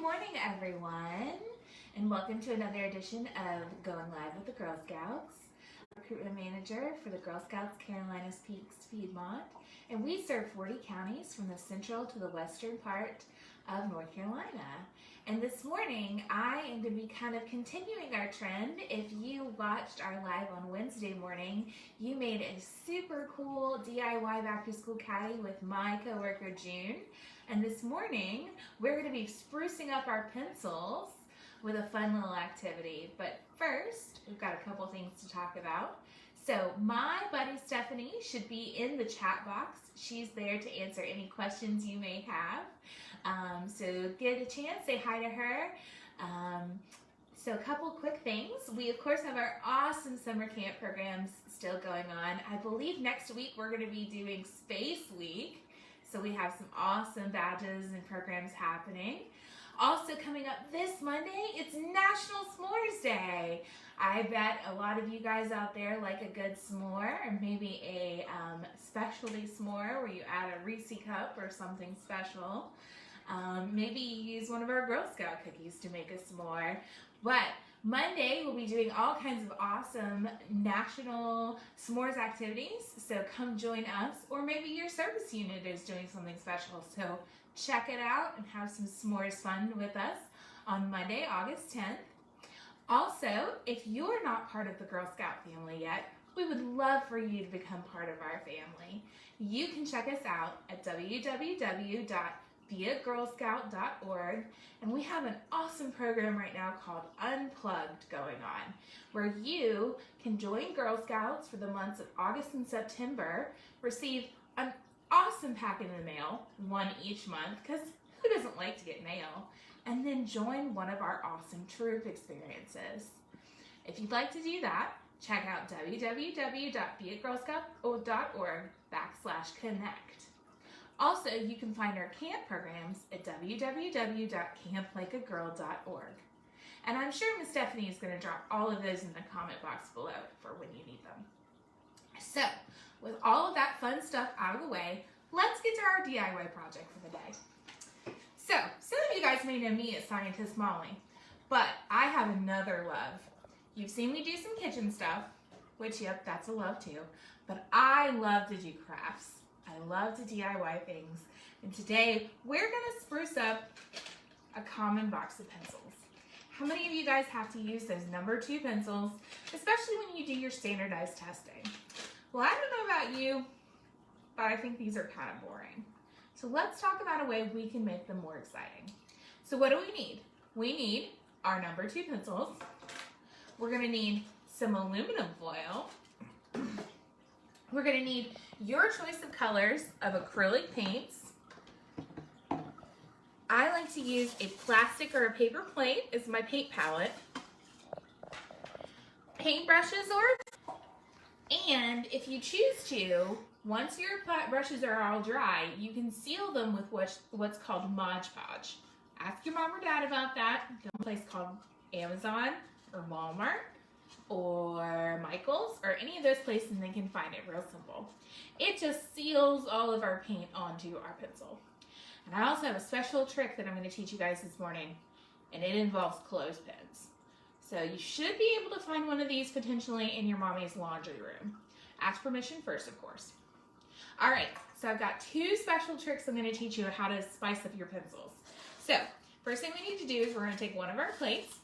morning, everyone, and welcome to another edition of Going Live with the Girl Scouts. Recruitment Manager for the Girl Scouts Carolinas Peaks Piedmont, and we serve 40 counties from the central to the western part of North Carolina. And this morning, I am going to be kind of continuing our trend. If you watched our live on Wednesday morning, you made a super cool DIY back to school caddy with my coworker June. And this morning, we're going to be sprucing up our pencils with a fun little activity. But first, we've got a couple things to talk about. So my buddy Stephanie should be in the chat box. She's there to answer any questions you may have. So get a chance, say hi to her. So a couple quick things. We of course have our awesome summer camp programs still going on. I believe next week we're going to be doing Space Week. So we have some awesome badges and programs happening. Also coming up this Monday, it's National S'mores Day. I bet a lot of you guys out there like a good s'more, or maybe a specialty s'more where you add a Reese cup or something special. Maybe you use one of our Girl Scout cookies to make a s'more. But Monday, we'll be doing all kinds of awesome national s'mores activities. So come join us, or maybe your service unit is doing something special. So check it out and have some s'mores fun with us on Monday, August 10th. Also, if you're not part of the Girl Scout family yet, we would love for you to become part of our family. You can check us out at www.beagirlscout.org, and we have an awesome program right now called Unplugged going on, where you can join Girl Scouts for the months of August and September, receive an awesome pack in the mail, one each month, because who doesn't like to get mail? And then join one of our awesome troop experiences. If you'd like to do that, check out www.beagirlscout.org/connect. Also, you can find our camp programs at www.camplikeagirl.org. And I'm sure Miss Stephanie is going to drop all of those in the comment box below for when you need them. So, with all of that fun stuff out of the way, let's get to our DIY project for the day. So, some of you guys may know me as Scientist Molly, but I have another love. You've seen me do some kitchen stuff, which, yep, that's a love too, but I love to do crafts. I love to DIY things, and today we're gonna spruce up a common box of pencils. How many of you guys have to use those number 2 pencils, especially when you do your standardized testing? Well, I don't know about you, but I think these are kind of boring. So let's talk about a way we can make them more exciting. So what do we need? We need our number 2 pencils. We're gonna need some aluminum foil. We're gonna need your choice of colors of acrylic paints. I like to use a plastic or a paper plate as my paint palette. Paintbrushes and if you choose to, once your brushes are all dry, you can seal them with what's called Mod Podge. Ask your mom or dad about that. Go to a place called Amazon or Walmart or Michael's or any of those places, and they can find it real simple. It just seals all of our paint onto our pencil. And I also have a special trick that I'm going to teach you guys this morning, and it involves clothespins. So you should be able to find one of these potentially in your mommy's laundry room. Ask permission first, of course. All right, so I've got 2 special tricks I'm going to teach you how to spice up your pencils. So first thing we need to do is we're going to take one of our plates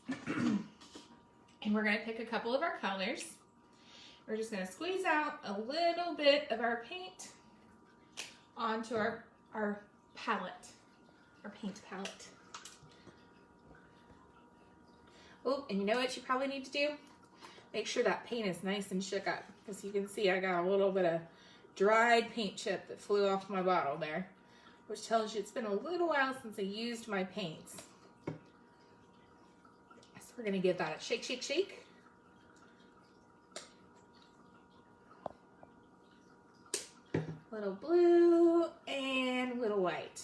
and we're going to pick a couple of our colors. We're just going to squeeze out a little bit of our paint onto our palette, our paint palette. Oh, and you know what you probably need to do? Make sure that paint is nice and shook up, because you can see I got a little bit of dried paint chip that flew off my bottle there, which tells you it's been a little while since I used my paints. So we're gonna give that a shake, shake, shake. Little blue and little white.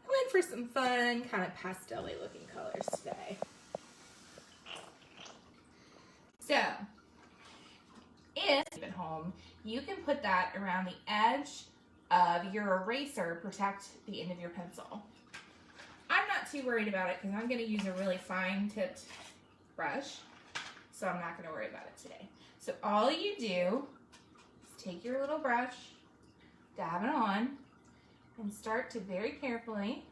I went for some fun, kind of pastel-y looking colors today. So, if at home, you can put that around the edge of your eraser to protect the end of your pencil. I'm not too worried about it because I'm going to use a really fine tipped brush. So I'm not going to worry about it today. So all you do is take your little brush, dab it on, and start to very carefully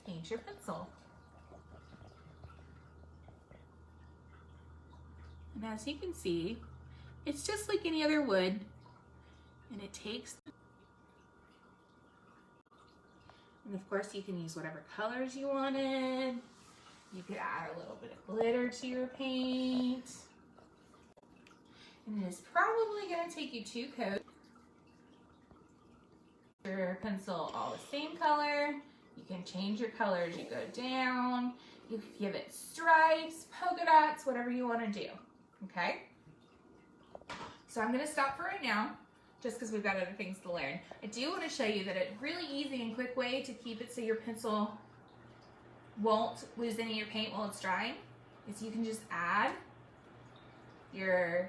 paint your pencil. And as you can see, it's just like any other wood, and it takes, and of course you can use whatever colors you wanted. You could add a little bit of glitter to your paint. And it is probably going to take you 2 coats. Your pencil all the same color. You can change your color as you go down. You can give it stripes, polka dots, whatever you want to do. Okay? So I'm going to stop for right now, just because we've got other things to learn. I do want to show you that a really easy and quick way to keep it so your pencil won't lose any of your paint while it's drying is you can just add your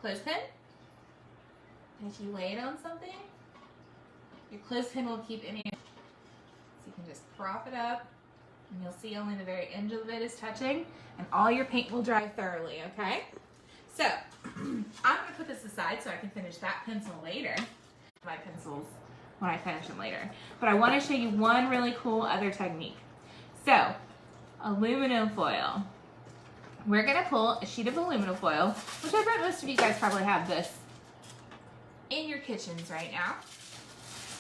clothespin, and if you lay it on something, your clothespin will keep any. So you can just prop it up, and you'll see only the very end of it is touching, and all your paint will dry thoroughly, okay? So, I'm gonna put this aside so I can finish that pencil later. My pencils when I finish them later. But I wanna show you one really cool other technique. So, aluminum foil. We're gonna pull a sheet of aluminum foil, which I bet most of you guys probably have this in your kitchens right now.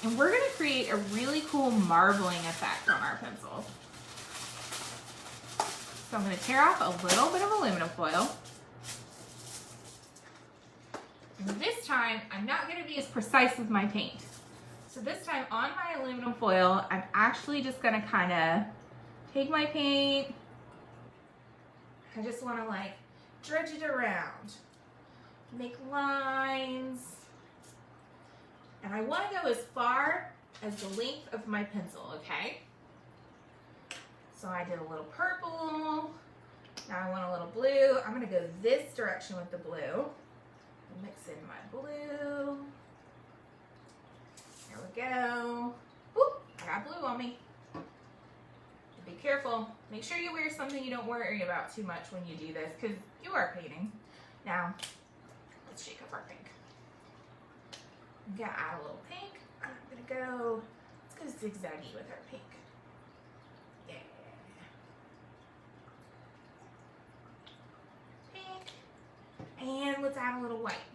And we're gonna create a really cool marbling effect on our pencils. So I'm gonna tear off a little bit of aluminum foil. And this time, I'm not gonna be as precise with my paint. So this time on my aluminum foil, I'm actually just gonna kinda take my paint. I just wanna like dredge it around, make lines. And I wanna go as far as the length of my pencil, okay? So I did a little purple. Now I want a little blue. I'm gonna go this direction with the blue. Mix in my blue. There we go. Whoop, I got blue on me. Be careful. Make sure you wear something you don't worry about too much when you do this, because you are painting. Now, let's shake up our pink. I'm gonna add a little pink. I'm gonna go, let's go zigzaggy with our pink. Yeah. Pink. And let's add a little white.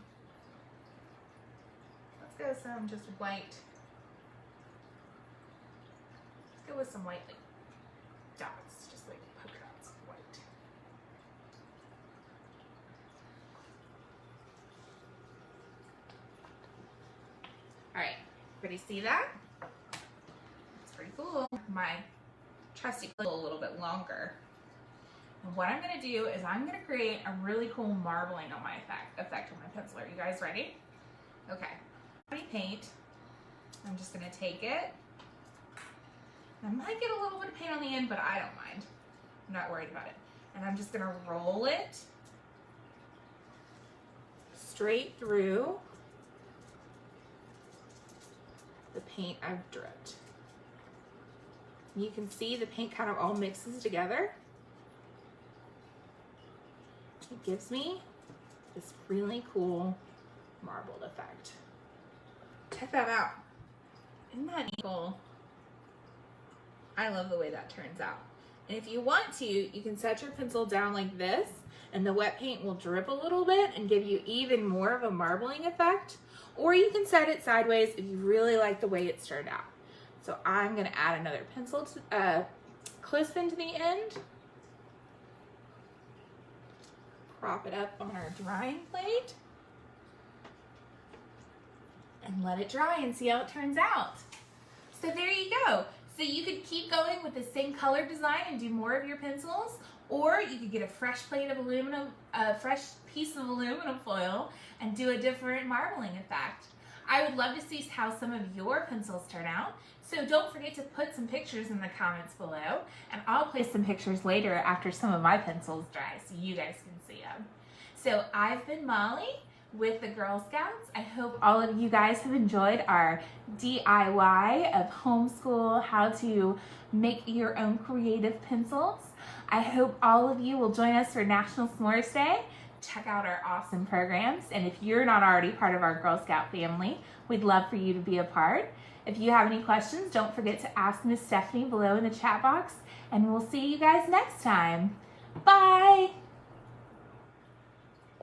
Let's go some just white. Let's go with some white like dots, just like polka dots of white. All right, everybody see that? It's pretty cool. My trusty clip a little bit longer. And what I'm gonna do is I'm gonna create a really cool marbling on my effect on my pencil. Are you guys ready? Okay, paint. I'm just gonna take it. I might get a little bit of paint on the end, but I don't mind. I'm not worried about it. And I'm just gonna roll it straight through the paint I've dripped. You can see the paint kind of all mixes together. It gives me this really cool marbled effect. Check that out. Isn't that cool? I love the way that turns out. And if you want to, you can set your pencil down like this, and the wet paint will drip a little bit and give you even more of a marbling effect. Or you can set it sideways if you really like the way it's turned out. So I'm gonna add another pencil to clothespin to the end. Prop it up on our drying plate. And let it dry and see how it turns out. So there you go. So you could keep going with the same color design and do more of your pencils, or you could get a fresh plate of aluminum, a fresh piece of aluminum foil and do a different marbling effect. I would love to see how some of your pencils turn out. So don't forget to put some pictures in the comments below, and I'll place some pictures later after some of my pencils dry so you guys can see them. So I've been Molly with the Girl Scouts. I hope all of you guys have enjoyed our DIY of homeschool, how to make your own creative pencils. I hope all of you will join us for National S'mores Day. Check out our awesome programs, and if you're not already part of our Girl Scout family, we'd love for you to be a part. If you have any questions, don't forget to ask Miss Stephanie below in the chat box, and we'll see you guys next time. Bye!